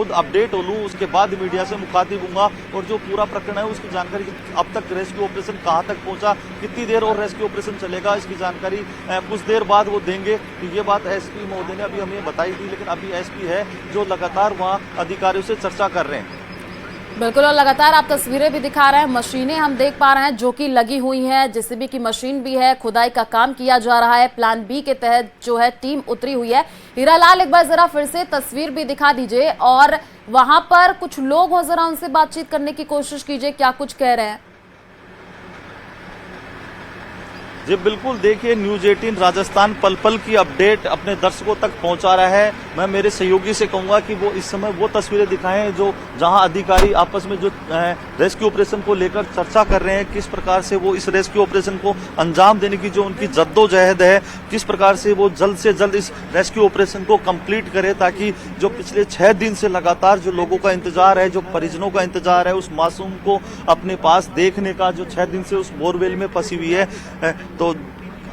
खुद अपडेट हो लूँ, उसके बाद मीडिया से मुखातिब हूँगा और जो पूरा प्रकरण है उसकी जानकारी अब तक रेस्क्यू ऑपरेशन कहाँ तक पहुँचा, कितनी देर और रेस्क्यू ऑपरेशन चलेगा, इसकी जानकारी कुछ देर बाद वो देंगे। तो ये बात एसपी महोदय ने अभी हमें बताई थी, लेकिन अभी एसपी है जो लगातार वहाँ अधिकारियों से चर्चा कर रहे हैं। बिल्कुल, और लगातार आप तस्वीरें भी दिखा रहे हैं, मशीनें हम देख पा रहे हैं जो कि लगी हुई हैं, जेसीबी की मशीन भी है, खुदाई का काम किया जा रहा है, प्लान बी के तहत जो है टीम उतरी हुई है। हीरालाल, एक बार जरा फिर से तस्वीर भी दिखा दीजिए और वहां पर कुछ लोग हो, जरा उनसे बातचीत करने की कोशिश कीजिए, क्या कुछ कह रहे हैं। जी बिल्कुल, देखिए न्यूज़ 18 राजस्थान पल पल की अपडेट अपने दर्शकों तक पहुंचा रहा है। मैं मेरे सहयोगी से कहूंगा कि वो इस समय वो तस्वीरें दिखाएं जो जहां अधिकारी आपस में जो रेस्क्यू ऑपरेशन को लेकर चर्चा कर रहे हैं, किस प्रकार से वो इस रेस्क्यू ऑपरेशन को अंजाम देने की जो उनकी जद्दोजहद है, किस प्रकार से वो जल्द से जल्द इस रेस्क्यू ऑपरेशन को कंप्लीट करे, ताकि जो पिछले 6 दिन से लगातार जो लोगों का इंतजार है, जो परिजनों का इंतजार है, उस मासूम को अपने पास देखने का, जो 6 दिन से उस बोरवेल में फंसी हुई है, तो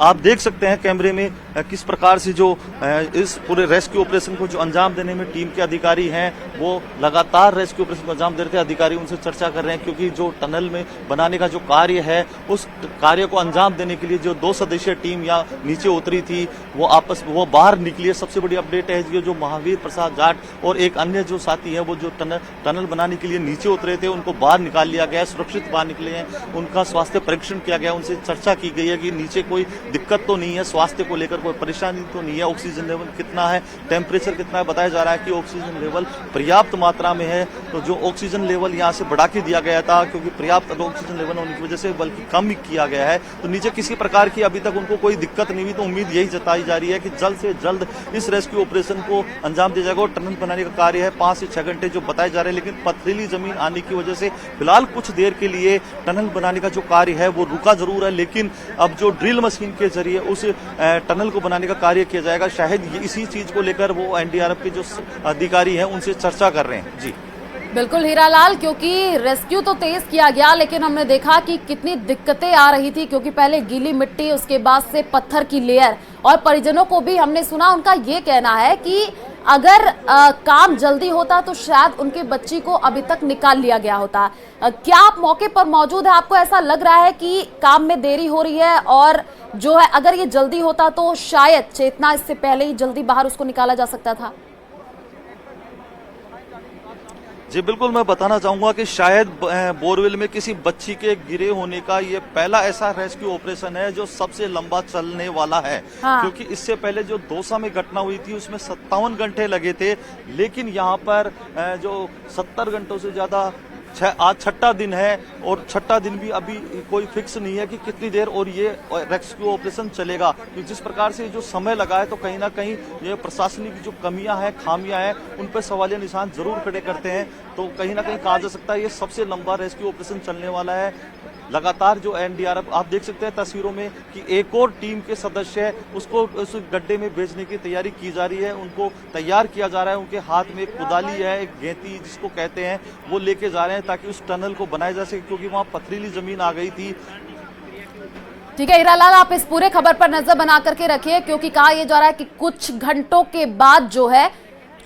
आप देख सकते हैं कैमरे में किस प्रकार से जो इस पूरे रेस्क्यू ऑपरेशन को जो अंजाम देने में टीम के अधिकारी हैं वो लगातार रेस्क्यू ऑपरेशन को अंजाम दे रहे थे। अधिकारी उनसे चर्चा कर रहे हैं क्योंकि जो टनल में बनाने का जो कार्य है उस कार्य को अंजाम देने के लिए जो 2 सदस्यीय टीम या नीचे उतरी थी वो बाहर निकली है। सबसे बड़ी अपडेट है जो महावीर प्रसाद जाट और एक अन्य जो साथी है वो जो टनल बनाने के लिए नीचे उतरे थे उनको बाहर निकाल लिया गया, सुरक्षित बाहर निकले हैं, उनका स्वास्थ्य परीक्षण किया गया, उनसे चर्चा की गई है कि नीचे कोई दिक्कत तो नहीं है, स्वास्थ्य को लेकर कोई परेशानी तो नहीं है, ऑक्सीजन लेवल कितना है, टेम्परेचर कितना है। बताया जा रहा है कि ऑक्सीजन लेवल पर्याप्त मात्रा में है, तो जो ऑक्सीजन लेवल यहाँ से बढ़ा के दिया गया था क्योंकि पर्याप्त ऑक्सीजन लेवल होने की वजह से बल्कि कम किया गया है, तो नीचे किसी प्रकार की अभी तक उनको कोई दिक्कत नहीं हुई। तो उम्मीद यही जताई जा रही है कि जल्द से जल्द इस रेस्क्यू ऑपरेशन को अंजाम दिया जाएगा। और टनल बनाने का कार्य है 5 से 6 घंटे जो बताए जा रहे हैं, लेकिन पथरीली जमीन आने की वजह से फिलहाल कुछ देर के लिए टनल बनाने का जो कार्य है वो रुका जरूर है, लेकिन अब जो ड्रिल मशीन के जरिए उस टनल को बनाने का कार्य किया जाएगा। शायद इसी चीज को लेकर वो एनडीआरएफ के जो अधिकारी हैं उनसे चर्चा कर रहे हैं। जी बिल्कुल हीरालाल, क्योंकि रेस्क्यू तो तेज किया गया लेकिन हमने देखा कि कितनी दिक्कतें आ रही थी, क्योंकि पहले गीली मिट्टी, उसके बाद से पत्थर की लेयर, और परिजनों को भी हमने सुना, उनका ये कहना है कि अगर काम जल्दी होता तो शायद उनके बच्ची को अभी तक निकाल लिया गया होता। क्या आप मौके पर मौजूद है? आपको ऐसा लग रहा है कि काम में देरी हो रही है और जो है अगर ये जल्दी होता तो शायद चेतना इससे पहले ही जल्दी बाहर उसको निकाला जा सकता था? जी बिल्कुल, मैं बताना चाहूंगा कि शायद बोरवेल में किसी बच्ची के गिरे होने का ये पहला ऐसा रेस्क्यू ऑपरेशन है जो सबसे लंबा चलने वाला है। हाँ। क्योंकि इससे पहले जो दौसा में घटना हुई थी उसमें 57 घंटे लगे थे, लेकिन यहाँ पर जो 70 घंटों से ज्यादा आज 6ठा दिन है और 6ठा दिन भी अभी कोई फिक्स नहीं है कि कितनी देर और ये रेस्क्यू ऑपरेशन चलेगा। तो जिस प्रकार से जो समय लगा है तो कहीं ना कहीं ये प्रशासनिक जो कमियां हैं, खामियां हैं, उन पर सवालिया निशान जरूर खड़े करते हैं। तो कहीं ना कहीं कहा जा सकता है ये सबसे लंबा रेस्क्यू ऑपरेशन चलने वाला है। लगातार जो एनडीआरएफ आप देख सकते हैं तस्वीरों में कि एक और टीम के सदस्य है उसको उस गड्ढे में भेजने की तैयारी की जा रही है, उनको तैयार किया जा रहा है। उनके हाथ में एक कुदाली है, एक गेंती जिसको कहते हैं, वो लेके जा रहे हैं ताकि उस टनल को बनाया जा सके, क्योंकि वहां पथरीली जमीन आ गई थी। ठीक है हीरालाल, आप इस पूरे खबर पर नजर बना करके रखिए, क्योंकि कहा यह जा रहा है कि कुछ घंटों के बाद जो है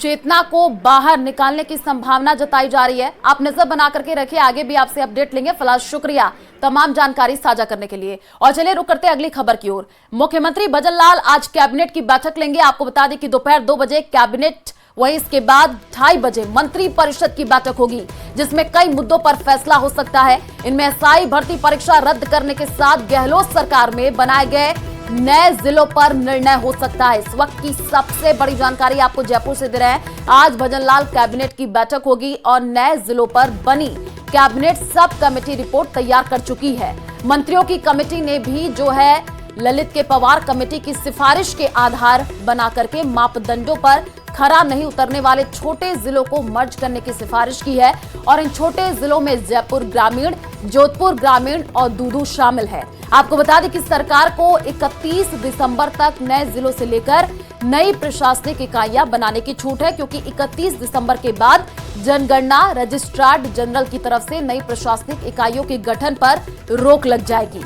चेतना को बाहर निकालने की संभावना जताई जा रही है। आप नजर बना करके रखिए, आगे भी आपसे अपडेट लेंगे। फिलहाल शुक्रिया तमाम जानकारी साझा करने के लिए। और चलिए रुक करते अगली खबर की ओर। मुख्यमंत्री भजन लाल आज कैबिनेट की बैठक लेंगे। आपको बता दें कि दोपहर 2 बजे कैबिनेट, वहीं इसके बाद 2:30 बजे मंत्री परिषद की बैठक होगी, जिसमें कई मुद्दों पर फैसला हो सकता है। इनमें एसआई भर्ती परीक्षा रद्द करने के साथ गहलोत सरकार में बनाए गए नए जिलों पर निर्णय हो सकता है। इस वक्त की सबसे बड़ी जानकारी आपको जयपुर से दे रहे हैं। आज भजन लाल कैबिनेट की बैठक होगी और नए जिलों पर बनी कैबिनेट सब कमेटी रिपोर्ट तैयार कर चुकी है। मंत्रियों की कमेटी ने भी जो है ललित के पवार कमेटी की सिफारिश के आधार बना करके मापदंडों पर खरा नहीं उतरने वाले छोटे जिलों को मर्ज करने की सिफारिश की है, और इन छोटे जिलों में जयपुर ग्रामीण, जोधपुर ग्रामीण और दूदू शामिल है। आपको बता दें कि सरकार को 31 दिसंबर तक नए जिलों से लेकर नई प्रशासनिक इकाइयां बनाने की छूट है, क्योंकि 31 दिसंबर के बाद जनगणना रजिस्ट्रार जनरल की तरफ से नई प्रशासनिक इकाइयों के गठन पर रोक लग जाएगी।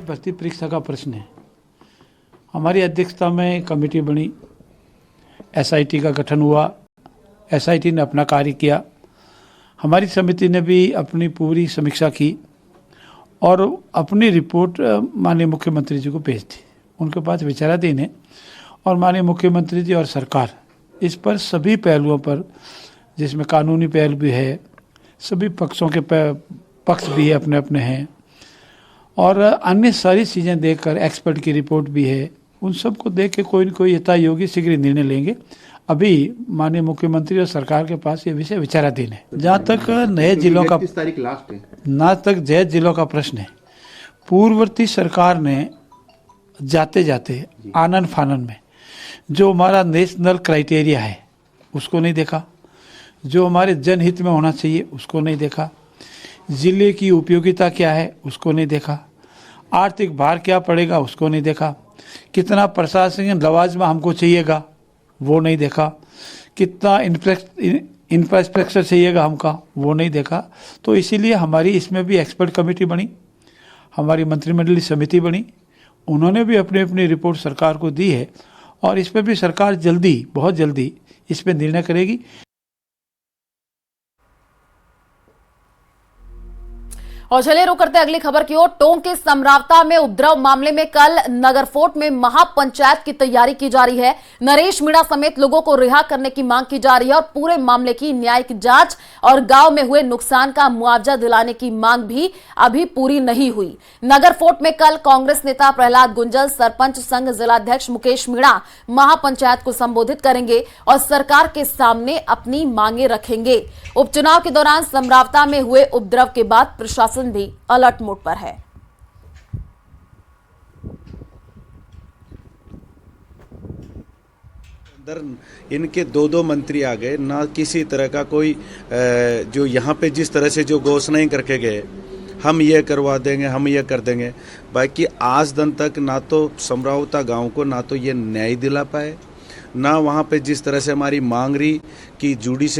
भर्ती परीक्षा का प्रश्न है। हमारी अध्यक्षता में कमेटी बनी, एसआईटी का गठन हुआ, एसआईटी ने अपना कार्य किया, हमारी समिति ने भी अपनी पूरी समीक्षा की और अपनी रिपोर्ट माननीय मुख्यमंत्री जी को भेज दी। उनके पास विचाराधीन है और माननीय मुख्यमंत्री जी और सरकार इस पर सभी पहलुओं पर, जिसमें कानूनी पहलू भी है, सभी पक्षों के पक्ष भी है, अपने अपने हैं, और अन्य सारी चीज़ें देखकर एक्सपर्ट की रिपोर्ट भी है, उन सब को देख के कोई न कोई यथायोग्य शीघ्र निर्णय लेंगे। अभी माननीय मुख्यमंत्री और सरकार के पास ये विषय विचाराधीन है। जहाँ तक नए जिलों का, 31 तारीख लास्ट है, ना तक जय जिलों का प्रश्न है, पूर्ववर्ती सरकार ने जाते जाते आनन फानन में जो हमारा नेशनल क्राइटेरिया है उसको नहीं देखा, जो हमारे जनहित में होना चाहिए उसको नहीं देखा, जिले की उपयोगिता क्या है उसको नहीं देखा, आर्थिक भार क्या पड़ेगा उसको नहीं देखा, कितना प्रशासनिक लवाजमा हमको चाहिएगा वो नहीं देखा, कितना इंफ्रास्ट्रक्चर चाहिएगा हमका वो नहीं देखा। तो इसीलिए हमारी इसमें भी एक्सपर्ट कमेटी बनी, हमारी मंत्रिमंडलीय समिति बनी, उन्होंने भी अपनी अपनी रिपोर्ट सरकार को दी है और इस पर भी सरकार जल्दी, बहुत जल्दी इस पर निर्णय करेगी। और चलिए रुक करते अगली खबर की ओर। टोंक के समरावता में उपद्रव मामले में कल नगरफोर्ट में महापंचायत की तैयारी की जा रही है। नरेश मीणा समेत लोगों को रिहा करने की मांग की जा रही है और पूरे मामले की न्यायिक जांच और गांव में हुए नुकसान का मुआवजा दिलाने की मांग भी अभी पूरी नहीं हुई। नगरफोर्ट में कल कांग्रेस नेता प्रहलाद गुंजल, सरपंच संघ जिलाध्यक्ष मुकेश मीणा महापंचायत को संबोधित करेंगे और सरकार के सामने अपनी मांगे रखेंगे। उपचुनाव के दौरान समरावता में हुए उपद्रव के बाद प्रशासन भी अलर्ट मोड पर है। इनके दो मंत्री आ गए, ना किसी तरह का कोई जो यहाँ पे जिस तरह से जो घोषणाएं करके गए, हम ये करवा देंगे, हम ये कर देंगे, बाकी आज दिन तक ना तो समरावता गांव को ना तो ये न्याय दिला पाए, ना वहाँ पे जिस तरह से हमारी मांग रही कि जुडिशरी